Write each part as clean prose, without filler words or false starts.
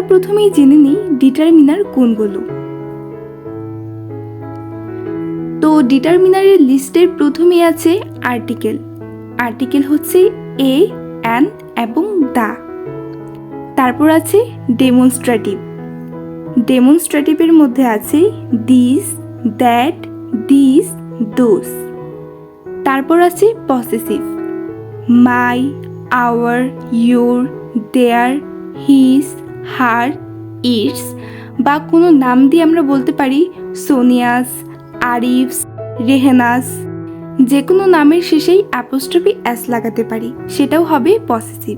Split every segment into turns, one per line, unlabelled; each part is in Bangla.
সবার প্রথমেই জেনে নিই ডিটারমিনার কোনগুলো। তো ডিটারমিনারের লিস্টের প্রথমেই আছে আর্টিকেল। আর্টিকেল হচ্ছে এ, অ্যান এবং দা। তারপর আছে ডেমনস্ট্রেটিভ। ডেমনস্ট্রেটিভের মধ্যে আছে দিস, দ্যাট, দিস, দোস। তারপর আছে possessive, my, our, your, their, his, her, its, বা কোনো নাম দিয়ে আমরা বলতে পারি সোনিয়াস, আরিফস, রেহেনাস। যে কোনো নামের শেষেই অ্যাপোস্ট্রফি এস লাগাতে পারি, সেটাও হবে পসেসিভ।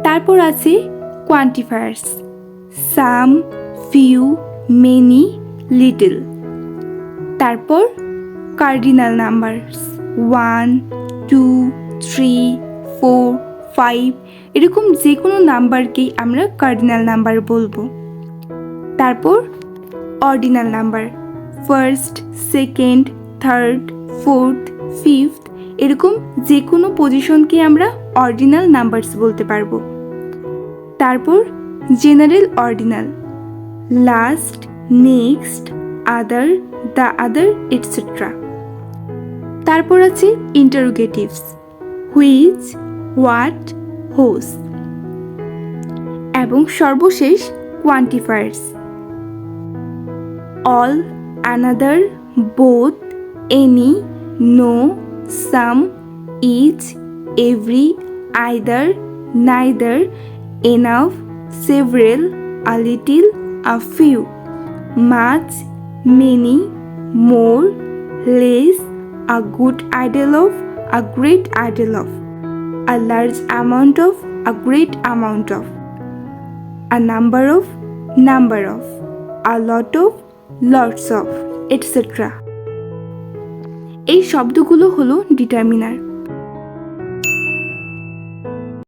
তারপর আছে কোয়ান্টিফায়ার্স, সাম, ফিউ, মেনি, লিটল। তারপর কার্ডিনাল নাম্বারস 1, 2, 3, 4, 5, এরকম যে কোনো নাম্বারকেই আমরা কার্ডিনাল নাম্বার বলবো। তারপর ordinal number, first, second, third, fourth, fifth, এরকম যে কোনো পজিশনকে আমরা অর্ডিনাল নাম্বারস বলতে পারবো। তারপর general ordinal, last, next, other, the other, et cetera. তারপর আছে ইন্টারোগেটিভস, হুইচ, হোয়াট, হোস। এবং সর্বশেষ quantifiers, all, another, both, any, no, some, each, every, either, neither, enough, several, a little, a few, much, many, more, less, a good ideal of, a great ideal of, a large amount of, a great amount of, a number of, a lot of, lots of, etc. এই শব্দগুলো হলো ডিটারমিনার।